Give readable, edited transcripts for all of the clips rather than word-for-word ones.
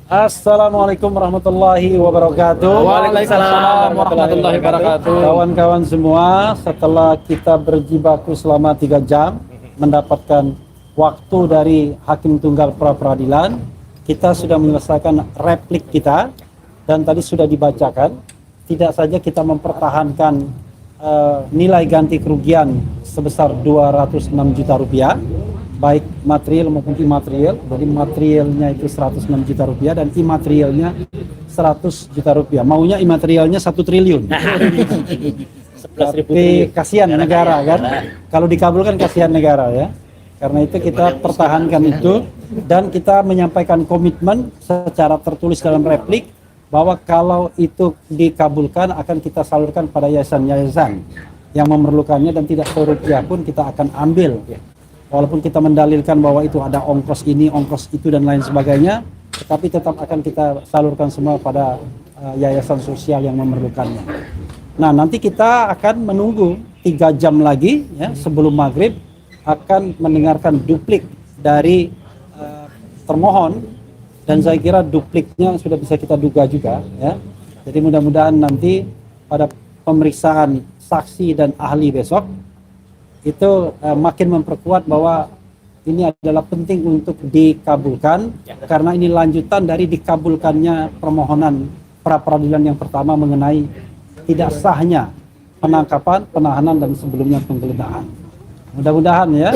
Assalamualaikum warahmatullahi wabarakatuh. Waalaikumsalam warahmatullahi wabarakatuh. Kawan-kawan semua, setelah kita berjibaku selama 3 jam mendapatkan waktu dari Hakim Tunggal Pra Peradilan, kita sudah menyelesaikan replik kita dan tadi sudah dibacakan. Tidak saja kita mempertahankan nilai ganti kerugian sebesar 206 juta rupiah, baik material maupun imaterial. Jadi materialnya itu 106 juta rupiah dan imaterialnya 100 juta rupiah. Maunya imaterialnya 1 triliun. 11.000 Tapi kasihan negara kan. Kalau dikabulkan kasihan negara ya. Karena itu kita pertahankan itu dan kita menyampaikan komitmen secara tertulis dalam replik bahwa kalau itu dikabulkan akan kita salurkan pada yayasan-yayasan yang memerlukannya dan tidak serupiah pun kita akan ambil. Walaupun kita mendalilkan bahwa itu ada ongkos ini, ongkos itu dan lain sebagainya, tetapi tetap akan kita salurkan semua pada yayasan sosial yang memerlukannya. Nah, nanti kita akan menunggu 3 jam lagi ya, sebelum maghrib akan mendengarkan duplik dari termohon dan saya kira dupliknya sudah bisa kita duga juga ya. Jadi mudah-mudahan nanti pada pemeriksaan saksi dan ahli besok itu makin memperkuat bahwa ini adalah penting untuk dikabulkan karena ini lanjutan dari dikabulkannya permohonan pra peradilan yang pertama mengenai tidak sahnya penangkapan, penahanan dan sebelumnya penggeledahan. Mudah-mudahan ya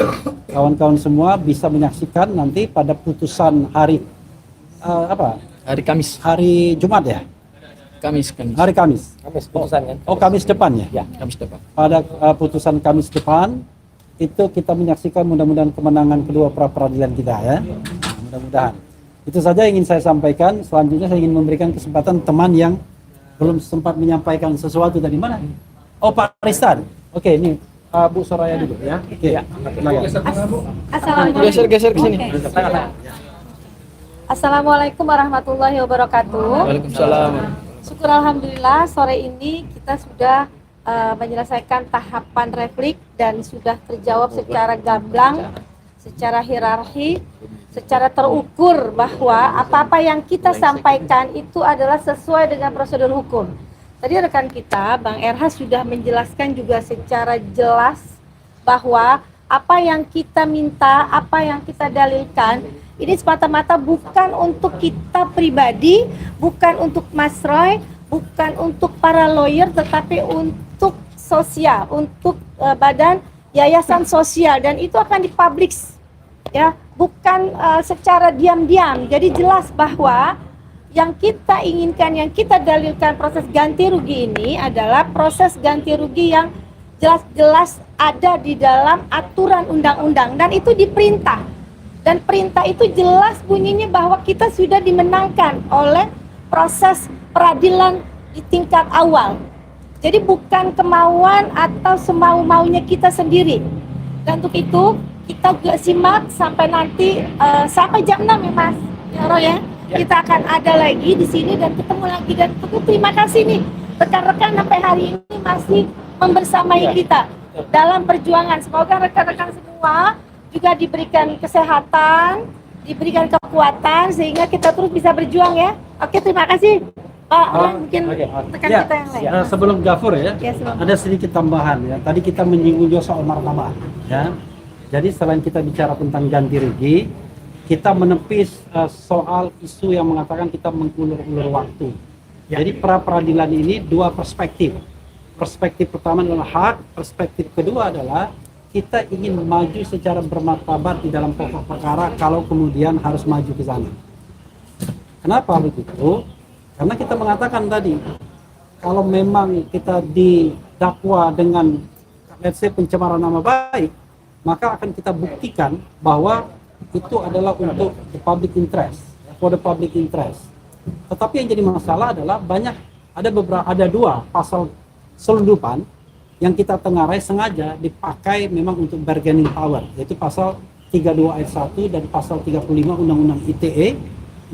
kawan-kawan semua bisa menyaksikan nanti pada putusan hari Hari Kamis. Hari Jumat ya? Kamis. Hari Kamis. Kamis putusan kan? Oh, Kamis depan ya? Ya, Kamis depan. Pada putusan Kamis depan itu kita menyaksikan mudah-mudahan kemenangan kedua pra peradilan kita ya. Nah, mudah-mudahan. Itu saja yang ingin saya sampaikan. Selanjutnya saya ingin memberikan kesempatan teman yang belum sempat menyampaikan sesuatu dari mana? Oh, Pak Ristan. Oke, ini Bu Soraya dulu ya. Oke. Ya. Assalamualaikum. Geser ke sini. Assalamualaikum warahmatullahi wabarakatuh. Waalaikumsalam. Syukur alhamdulillah sore ini kita sudah menyelesaikan tahapan replik dan sudah terjawab secara gamblang, secara hierarki, secara terukur bahwa apa-apa yang kita sampaikan itu adalah sesuai dengan prosedur hukum. Tadi rekan kita Bang RH sudah menjelaskan juga secara jelas bahwa apa yang kita minta, apa yang kita dalilkan ini semata-mata bukan untuk kita pribadi, bukan untuk Mas Roy, bukan untuk para lawyer, tetapi untuk sosial, untuk badan yayasan sosial dan itu akan dipublish ya, bukan secara diam-diam. Jadi jelas bahwa yang kita inginkan, yang kita dalilkan proses ganti rugi ini adalah proses ganti rugi yang jelas-jelas ada di dalam aturan undang-undang dan itu diperintah. Dan perintah itu jelas bunyinya bahwa kita sudah dimenangkan oleh proses peradilan di tingkat awal. Jadi bukan kemauan atau semau-maunya kita sendiri. Dan untuk itu kita juga simak sampai nanti sampai jam 6 ya Mas ya Roy ya. Kita akan ada lagi di sini dan ketemu lagi dan tentu terima kasih nih rekan-rekan sampai hari ini masih membersamai kita dalam perjuangan. Semoga rekan-rekan semua juga diberikan kesehatan, diberikan kekuatan sehingga kita terus bisa berjuang ya. Oke, terima kasih Pak. Mungkin rekan Ya, kita yang lain. sebelum Gafur ya, sebelum. ada sedikit tambahan ya. Tadi kita menyinggung juga soal martabat ya. Jadi selain kita bicara tentang ganti rugi, kita menepis soal isu yang mengatakan kita mengulur-ulur waktu. Jadi pra peradilan ini dua perspektif. Perspektif pertama adalah hak, perspektif kedua adalah kita ingin maju secara bermartabat di dalam pokok perkara kalau kemudian harus maju ke sana. Kenapa begitu? Karena kita mengatakan tadi, kalau memang kita didakwa dengan let's say pencemaran nama baik, maka akan kita buktikan bahwa itu adalah untuk the public interest, for the public interest. Tetapi yang jadi masalah adalah ada dua pasal selundupan yang kita tengarai sengaja dipakai memang untuk bargaining power, yaitu pasal 32 ayat 1 dan pasal 35 Undang-Undang ITE,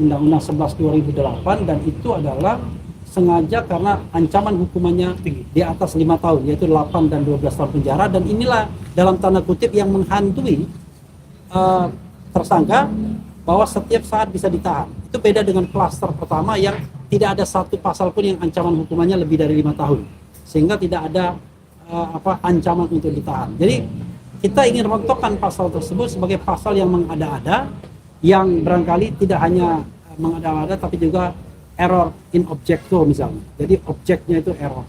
Undang-Undang 11 2008, dan itu adalah sengaja karena ancaman hukumannya di atas 5 tahun, yaitu 8 dan 12 tahun penjara, dan inilah dalam tanda kutip yang menghantui tersangka bahwa setiap saat bisa ditahan. Itu beda dengan klaster pertama yang tidak ada satu pasal pun yang ancaman hukumannya lebih dari 5 tahun, sehingga tidak ada ancaman untuk ditahan. Jadi kita ingin rontokkan pasal tersebut sebagai pasal yang mengada-ada, yang barangkali tidak hanya mengada-ada tapi juga error in objecto misalnya. Jadi objeknya itu error.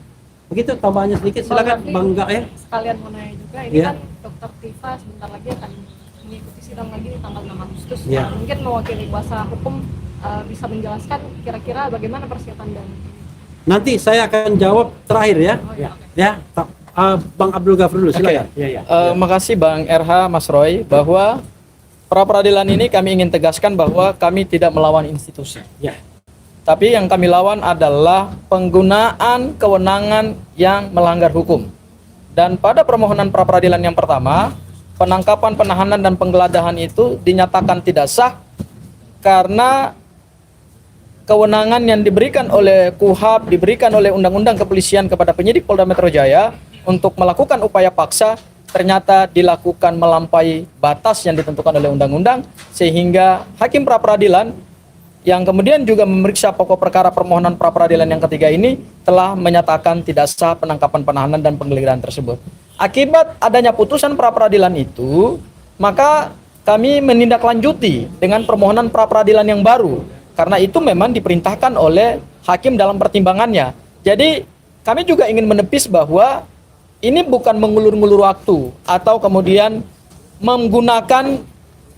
Begitu tambahannya sedikit, silakan Bang Gael. Sekalian mau nanya juga, ini Ya. kan Dokter Tifa sebentar lagi akan mengikuti sidang lagi di tanggal 6 Agustus. Ya. Mungkin mewakili kuasa hukum bisa menjelaskan kira-kira bagaimana persiapan dan Nanti saya akan jawab terakhir ya. ya. Ya, Bang Abdul Ghafur dulu, silakan. Makasih Bang RH, Mas Roy, bahwa pra peradilan ini kami ingin tegaskan bahwa kami tidak melawan institusi. Ya. Tapi yang kami lawan adalah penggunaan kewenangan yang melanggar hukum. Dan pada permohonan pra peradilan yang pertama, penangkapan, penahanan, dan penggeledahan itu dinyatakan tidak sah karena kewenangan yang diberikan oleh KUHAP, diberikan oleh Undang-Undang Kepolisian kepada penyidik Polda Metro Jaya untuk melakukan upaya paksa ternyata dilakukan melampaui batas yang ditentukan oleh undang-undang, sehingga hakim pra peradilan yang kemudian juga memeriksa pokok perkara permohonan pra peradilan yang ketiga ini telah menyatakan tidak sah penangkapan, penahanan, dan penggeledahan tersebut. Akibat adanya putusan pra peradilan itu, maka kami menindaklanjuti dengan permohonan pra peradilan yang baru, karena itu memang diperintahkan oleh hakim dalam pertimbangannya. Jadi kami juga ingin menepis bahwa ini bukan mengulur-ngulur waktu atau kemudian menggunakan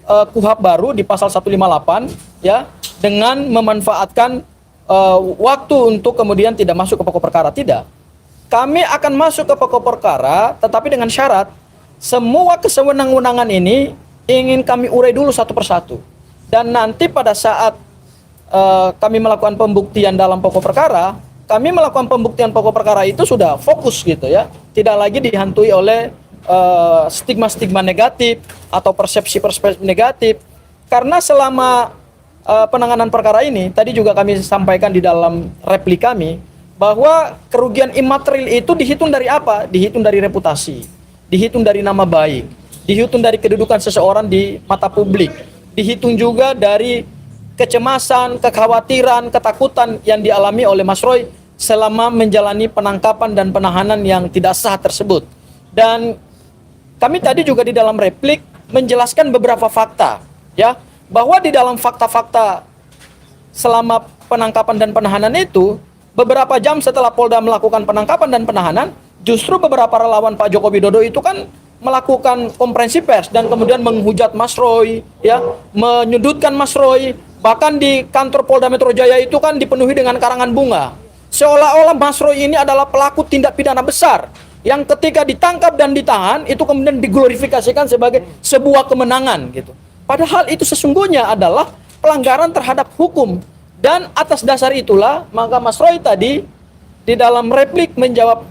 KUHAP baru di pasal 158 ya, dengan memanfaatkan waktu untuk kemudian tidak masuk ke pokok perkara. Tidak. Kami akan masuk ke pokok perkara, tetapi dengan syarat semua kesewenang-wenangan ini ingin kami urai dulu satu persatu. Dan nanti pada saat kami melakukan pembuktian dalam pokok perkara, kami melakukan pembuktian pokok perkara itu sudah fokus gitu ya, tidak lagi dihantui oleh stigma-stigma negatif atau persepsi-persepsi negatif. Karena selama penanganan perkara ini, tadi juga kami sampaikan di dalam replik kami, bahwa kerugian imaterial itu dihitung dari apa? Dihitung dari reputasi, dihitung dari nama baik, dihitung dari kedudukan seseorang di mata publik, dihitung juga dari kecemasan, kekhawatiran, ketakutan yang dialami oleh Mas Roy selama menjalani penangkapan dan penahanan yang tidak sah tersebut. Dan kami tadi juga di dalam replik menjelaskan beberapa fakta, ya, bahwa di dalam fakta-fakta selama penangkapan dan penahanan itu, beberapa jam setelah Polda melakukan penangkapan dan penahanan, justru beberapa relawan Pak Joko Widodo itu kan melakukan konferensi pers dan kemudian menghujat Mas Roy, ya, menyudutkan Mas Roy. Bahkan di kantor Polda Metro Jaya itu kan dipenuhi dengan karangan bunga. Seolah-olah Mas Roy ini adalah pelaku tindak pidana besar yang ketika ditangkap dan ditahan itu kemudian diglorifikasikan sebagai sebuah kemenangan gitu. Padahal itu sesungguhnya adalah pelanggaran terhadap hukum. Dan atas dasar itulah maka Mas Roy tadi di dalam replik menjawab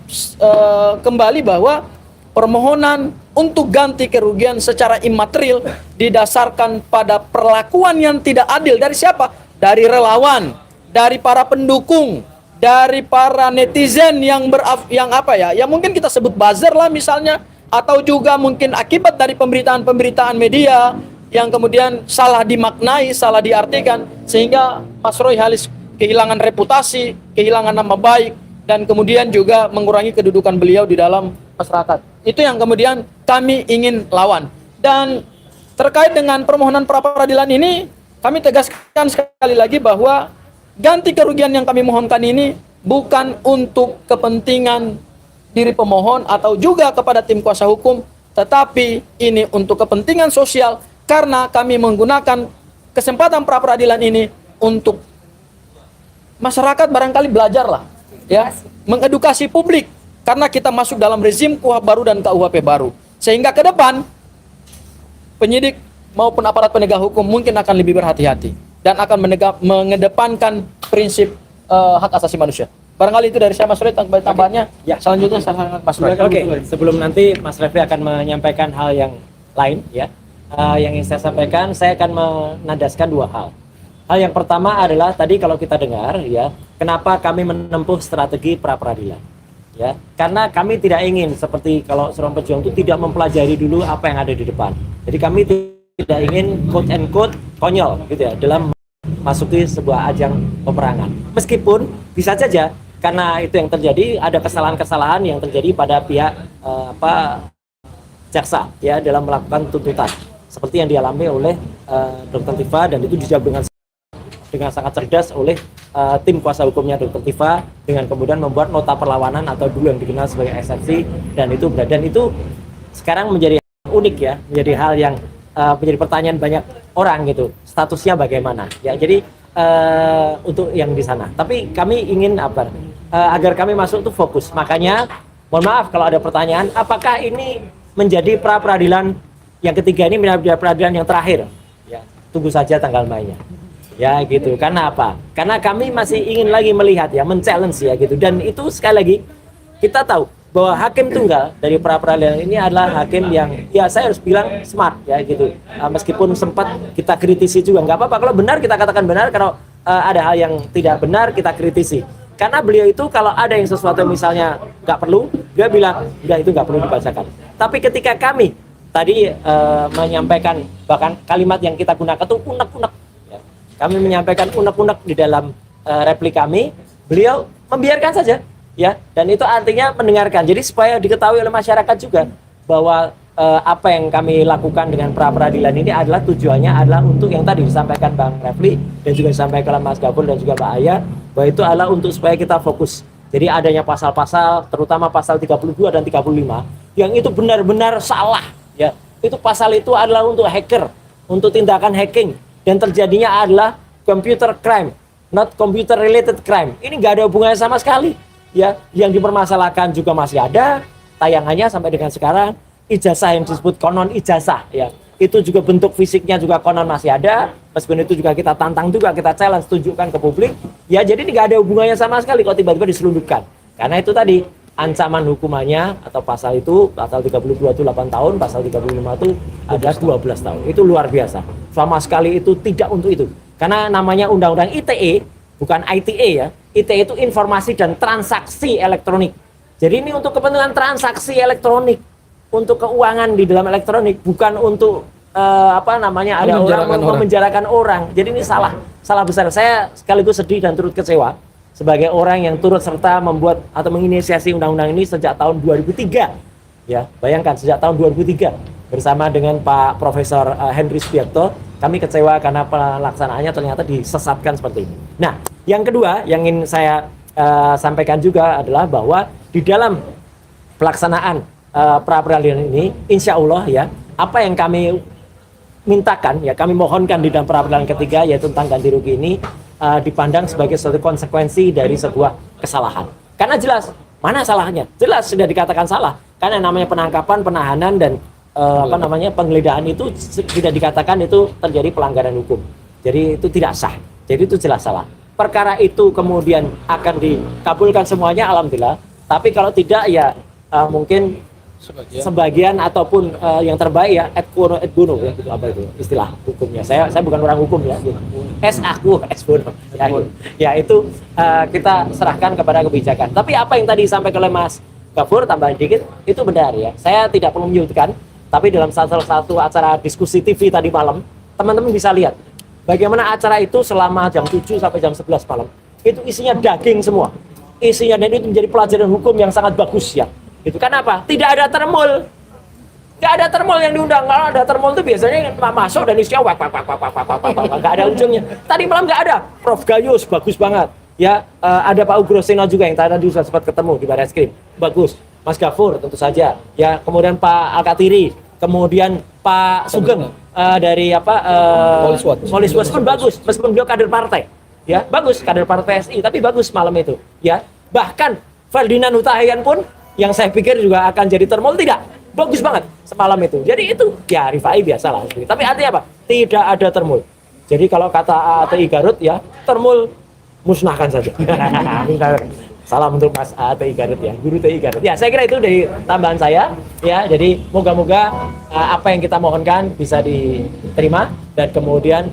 kembali bahwa permohonan untuk ganti kerugian secara imaterial didasarkan pada perlakuan yang tidak adil dari siapa? Dari relawan, dari para pendukung, dari para netizen yang yang mungkin kita sebut buzzer lah misalnya, atau juga mungkin akibat dari pemberitaan-pemberitaan media yang kemudian salah dimaknai, salah diartikan, sehingga Mas Roy Halis kehilangan reputasi, kehilangan nama baik, dan kemudian juga mengurangi kedudukan beliau di dalam masyarakat. Itu yang kemudian kami ingin lawan. Dan terkait dengan permohonan pra peradilan ini, kami tegaskan sekali lagi bahwa ganti kerugian yang kami mohonkan ini bukan untuk kepentingan diri pemohon atau juga kepada tim kuasa hukum, tetapi ini untuk kepentingan sosial, karena kami menggunakan kesempatan pra peradilan ini untuk masyarakat barangkali belajarlah, ya, mengedukasi publik, karena kita masuk dalam rezim KUHP baru dan KUHP baru, sehingga ke depan penyidik maupun aparat penegak hukum mungkin akan lebih berhati-hati dan akan mengedepankan prinsip hak asasi manusia. Barangkali itu dari saya, Mas Roy. Tambahannya Ya. selanjutnya saya Mas Roy. Oke, sebelum nanti Mas Refli akan menyampaikan hal yang lain, ya, yang ingin saya sampaikan, saya akan menandaskan dua hal. Hal yang pertama adalah tadi kalau kita dengar, ya, kenapa kami menempuh strategi pra peradilan, ya, karena kami tidak ingin seperti kalau seorang pejuang itu tidak mempelajari dulu apa yang ada di depan. Jadi kami tidak ingin quote and quote konyol gitu ya dalam masuki sebuah ajang peperangan. Meskipun bisa saja karena itu yang terjadi ada kesalahan-kesalahan yang terjadi pada pihak jaksa ya dalam melakukan tuntutan seperti yang dialami oleh Dr. Tifa, dan itu dijawab dengan sangat cerdas oleh tim kuasa hukumnya Dr. Tifa dengan kemudian membuat nota perlawanan atau dulu yang dikenal sebagai eksepsi, dan itu sekarang menjadi unik ya, menjadi hal yang menjadi pertanyaan banyak orang gitu, statusnya bagaimana ya. Jadi untuk yang di sana, tapi kami ingin agar kami masuk tuh fokus. Makanya mohon maaf kalau ada pertanyaan, apakah ini menjadi pra peradilan yang ketiga, ini menjadi peradilan yang terakhir ya, tunggu saja tanggal mainnya ya gitu. Karena apa? Karena kami masih ingin lagi melihat ya, men-challenge ya gitu. Dan itu sekali lagi kita tahu bahwa hakim tunggal dari pra peradilan ini adalah hakim yang ya saya harus bilang smart ya gitu. Meskipun sempat kita kritisi juga, nggak apa-apa kalau benar kita katakan benar, kalau ada hal yang tidak benar kita kritisi. Karena beliau itu kalau ada yang sesuatu misalnya nggak perlu, dia bilang udah itu nggak perlu dibacakan. Tapi ketika kami tadi menyampaikan bahkan kalimat yang kita gunakan itu unek-unek ya. Kami menyampaikan unek-unek di dalam replik kami, beliau membiarkan saja ya, dan itu artinya mendengarkan. Jadi supaya diketahui oleh masyarakat juga bahwa apa yang kami lakukan dengan pra peradilan ini adalah tujuannya adalah untuk yang tadi disampaikan Bang Refli dan juga disampaikan Mas Gafur dan juga Mbak Aya, bahwa itu adalah untuk supaya kita fokus. Jadi adanya pasal-pasal terutama pasal 32 dan 35 yang itu benar-benar salah ya. Itu pasal itu adalah untuk hacker, untuk tindakan hacking, dan terjadinya adalah computer crime, not computer related crime. Ini nggak ada hubungannya sama sekali. Ya, yang dipermasalahkan juga masih ada tayangannya sampai dengan sekarang, ijazah yang disebut konon ijazah ya, itu juga bentuk fisiknya juga konon masih ada, meskipun itu juga kita tantang juga, kita challenge, tunjukkan ke publik ya. Jadi ini nggak ada hubungannya sama sekali kok tiba-tiba diselundupkan, karena itu tadi ancaman hukumannya atau pasal itu, pasal 32 itu 8 tahun, pasal 35 itu adalah 12 tahun. Itu luar biasa, sama sekali itu tidak untuk itu, karena namanya undang-undang ITE bukan ITE ya. ITE itu informasi dan transaksi elektronik. Jadi ini untuk kepentingan transaksi elektronik, untuk keuangan di dalam elektronik, bukan untuk ada orang memenjarakan orang. Jadi ini salah besar. Saya sekaligus sedih dan turut kecewa sebagai orang yang turut serta membuat atau menginisiasi undang-undang ini sejak tahun 2003. Ya, bayangkan sejak tahun 2003 bersama dengan Pak Profesor Henry Subiakto, kami kecewa karena pelaksanaannya ternyata disesatkan seperti ini. Nah, yang kedua yang ingin saya sampaikan juga adalah bahwa di dalam pelaksanaan pra peradilan ini, insya Allah ya, apa yang kami mintakan ya, kami mohonkan di dalam pra peradilan ketiga yaitu tentang ganti rugi ini dipandang sebagai suatu konsekuensi dari sebuah kesalahan. Karena jelas mana salahnya, jelas sudah dikatakan salah. Karena namanya penangkapan, penahanan dan penggeledahan itu tidak dikatakan itu terjadi pelanggaran hukum. Jadi itu tidak sah. Jadi itu jelas salah. Perkara itu kemudian akan dikabulkan semuanya, alhamdulillah. Tapi kalau tidak ya mungkin sebagian ataupun yang terbaik ya et bono ya, gitu, apa itu istilah hukumnya. Saya bukan orang hukum ya. Gitu. Es bono. Ya itu kita serahkan kepada kebijakan. Tapi apa yang tadi disampaikan oleh Mas Gafur tambahan dikit itu benar ya. Saya tidak perlu menyebutkan, tapi dalam salah satu acara diskusi TV tadi malam, teman-teman bisa lihat bagaimana acara itu selama jam 7 sampai jam 11 malam. Itu isinya daging semua. Isinya, dan itu menjadi pelajaran hukum yang sangat bagus ya. Itu kenapa? Tidak ada termul. Nggak ada termul yang diundang. Kalau ada termul itu biasanya masuk dan isinya nggak ada ujungnya. Tadi malam nggak ada. Prof Gayus bagus banget. Ya, ada Pak Ugroseno juga yang tadi sudah sempat ketemu di Barreskrim. Bagus. Mas Gafur tentu saja. Ya, kemudian Pak Alkatiri, kemudian Pak Sugeng dari Polis Watch pun bagus, meskipun beliau kader partai. Ya, bagus kader partai PSI, tapi bagus malam itu. Ya, bahkan Ferdinand Hutahian pun yang saya pikir juga akan jadi termul tidak. Bagus banget semalam itu. Jadi itu ya Rifai biasalah. Tapi artinya apa? Tidak ada termul. Jadi kalau kata ATI Garut ya, termul musnahkan saja. Salam untuk Mas ATI Garut ya, guru TI Garut. Ya, saya kira itu dari tambahan saya ya. Jadi moga-moga apa yang kita mohonkan bisa diterima, dan kemudian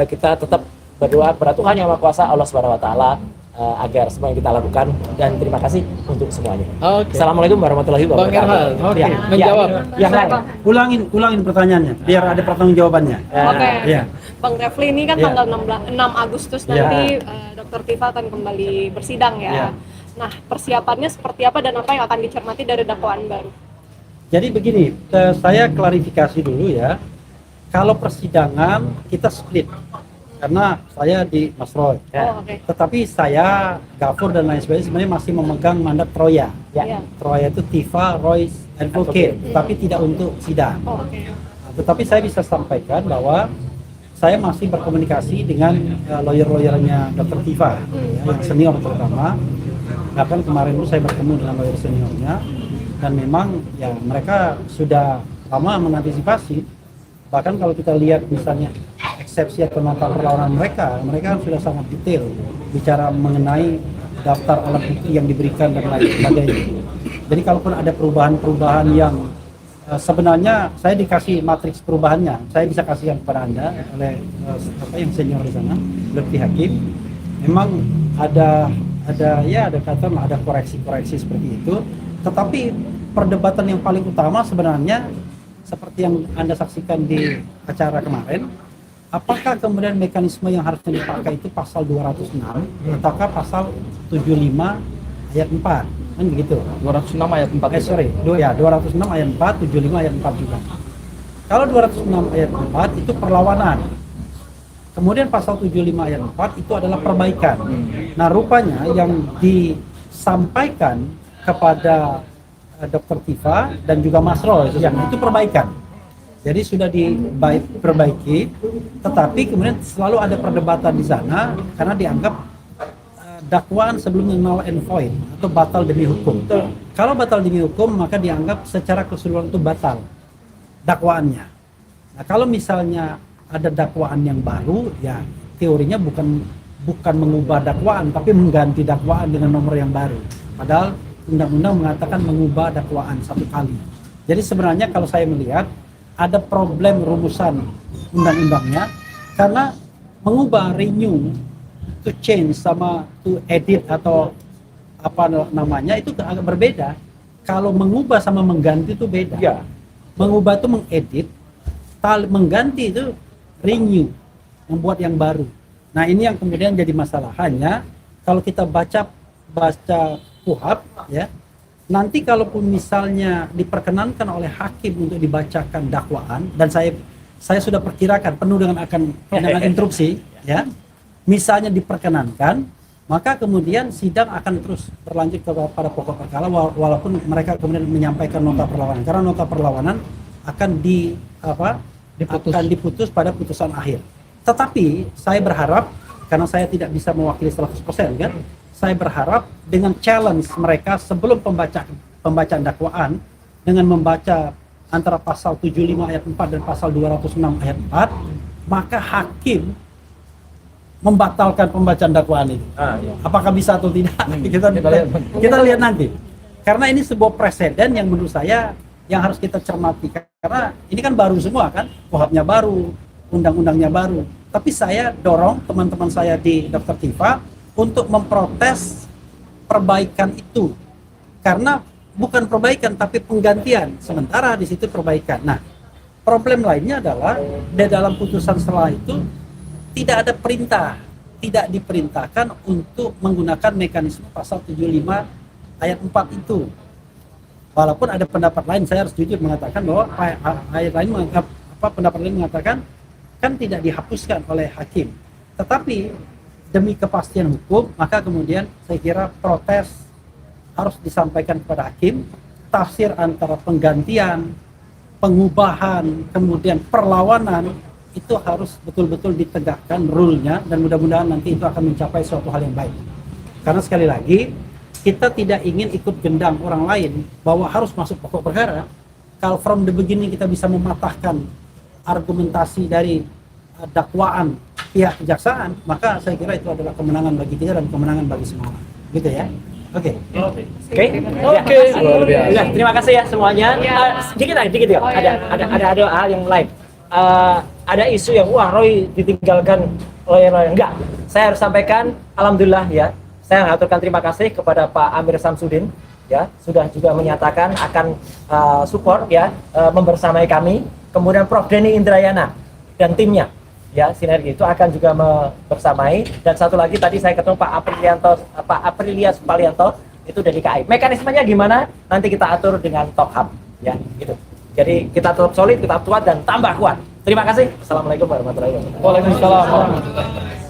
kita tetap berdoa kepada Tuhan Yang Maha Kuasa Allah Subhanahu wa taala agar semua yang kita lakukan, dan terima kasih untuk semuanya. Oke. Assalamualaikum warahmatullahi Bang wabarakatuh. Irfan, oke, Ya, menjawab. yang lain. Ulangin pertanyaannya biar ada pertanggungjawabannya. Oke. Iya. Bang Refli, ini kan Iya. tanggal 6 Agustus Iya. nanti Dr. Tifa akan kembali bersidang ya. Iya. Nah, persiapannya seperti apa dan apa yang akan dicermati dari dakwaan baru? Jadi begini, saya klarifikasi dulu ya. Kalau persidangan kita split, karena saya di Mas Roy. Ya. Oh, oke. Tetapi saya, Gafur dan lain sebagainya sebenarnya masih memegang mandat Troya. Ya. Iya. Troya itu Tifa, Roy, Advocate, tapi tidak untuk sidang. Oh, oke. Tetapi saya bisa sampaikan bahwa saya masih berkomunikasi dengan lawyer-lawyernya Dr. Tifa, ya, yang senior terutama. Bahkan kemarin itu saya bertemu dengan lawyer seniornya, dan memang ya mereka sudah lama mengantisipasi. Bahkan kalau kita lihat misalnya eksepsi atau nota perlawanan mereka kan sudah sangat detail bicara mengenai daftar alat bukti yang diberikan dan lain sebagainya. Jadi kalaupun ada perubahan-perubahan yang sebenarnya saya dikasih matriks perubahannya, saya bisa kasihkan kepada Anda oleh yang senior di sana, Lutfi Hakim. Memang ada koreksi-koreksi seperti itu. Tetapi perdebatan yang paling utama sebenarnya seperti yang Anda saksikan di acara kemarin, apakah kemudian mekanisme yang harusnya dipakai itu pasal 206 ataukah pasal 75 ayat 4? Kan begitu. 206 ayat 4. 206 ayat 4, 75 ayat 4 juga. Kalau 206 ayat 4 itu perlawanan. Kemudian pasal 75 ayat 4 itu adalah perbaikan. Nah, rupanya yang disampaikan kepada Dr. Tifa dan juga Mas Roy itu perbaikan. Jadi sudah diperbaiki, tetapi kemudian selalu ada perdebatan di sana karena dianggap dakwaan sebelumnya null and void atau batal demi hukum. Kalau batal demi hukum maka dianggap secara keseluruhan itu batal dakwaannya. Nah, kalau misalnya ada dakwaan yang baru, ya teorinya bukan mengubah dakwaan tapi mengganti dakwaan dengan nomor yang baru. Padahal undang-undang mengatakan mengubah dakwaan satu kali. Jadi sebenarnya kalau saya melihat ada problem rumusan undang-undangnya, karena mengubah, renew, to change sama to edit atau apa namanya itu agak berbeda. Kalau mengubah sama mengganti itu beda. Ya. Mengubah itu mengedit, mengganti itu renew, membuat yang baru. Nah, ini yang kemudian jadi masalah. Hanya kalau kita baca KUHP ya, nanti kalaupun misalnya diperkenankan oleh hakim untuk dibacakan dakwaan, dan saya sudah perkirakan penuh dengan interupsi ya, misalnya diperkenankan, maka kemudian sidang akan terus berlanjut kepada pokok perkara walaupun mereka kemudian menyampaikan nota perlawanan, karena nota perlawanan akan diputus pada putusan akhir. Tetapi saya berharap, karena saya tidak bisa mewakili 100% kan, saya berharap dengan challenge mereka sebelum pembacaan dakwaan dengan membaca antara pasal 75 ayat 4 dan pasal 206 ayat 4, maka hakim membatalkan pembacaan dakwaan itu. Apakah bisa atau tidak? Kita lihat nanti. Karena ini sebuah presiden yang menurut saya yang harus kita cermati, karena ini kan baru semua kan, KUHP-nya baru, undang-undangnya baru. Tapi saya dorong teman-teman saya di Dr. Tifa untuk memprotes perbaikan itu, karena bukan perbaikan tapi penggantian, sementara di situ perbaikan. Nah, problem lainnya adalah di dalam putusan setelah itu tidak ada perintah, tidak diperintahkan untuk menggunakan mekanisme pasal 75 ayat 4 itu. Walaupun ada pendapat lain, saya harus jujur mengatakan bahwa ayat lain pendapat lain mengatakan kan tidak dihapuskan oleh hakim. Tetapi demi kepastian hukum, maka kemudian saya kira protes harus disampaikan kepada hakim. Tafsir antara penggantian, pengubahan, kemudian perlawanan itu harus betul-betul ditegakkan rule-nya, dan mudah-mudahan nanti itu akan mencapai suatu hal yang baik. Karena sekali lagi, kita tidak ingin ikut gendang orang lain bahwa harus masuk pokok perkara. Kalau from the beginning kita bisa mematahkan argumentasi dari dakwaan pihak kejaksaan, maka saya kira itu adalah kemenangan bagi kita dan kemenangan bagi semua. Gitu ya. Oke. Oke, luar biasa. Ya, terima kasih ya semuanya. Ya. Sedikit ya. Oh, ya. Ada hal yang lain. Ada isu yang wah Roy ditinggalkan lawyer. Enggak. Saya harus sampaikan, alhamdulillah ya, Saya mengaturkan terima kasih kepada Pak Amir Samsudin, ya, sudah juga menyatakan akan support, ya, membersamai kami. Kemudian Prof Denny Indrayana dan timnya, ya, sinergi itu akan juga bersamai. Dan satu lagi tadi saya ketemu Pak Aprilia Supalianto itu dari KAI. Mekanismenya gimana? Nanti kita atur dengan Talk Hub, ya, gitu. Jadi kita tetap solid, kita kuat dan tambah kuat. Terima kasih. Assalamualaikum warahmatullahi wabarakatuh. Waalaikumsalam warahmatullahi wabarakatuh.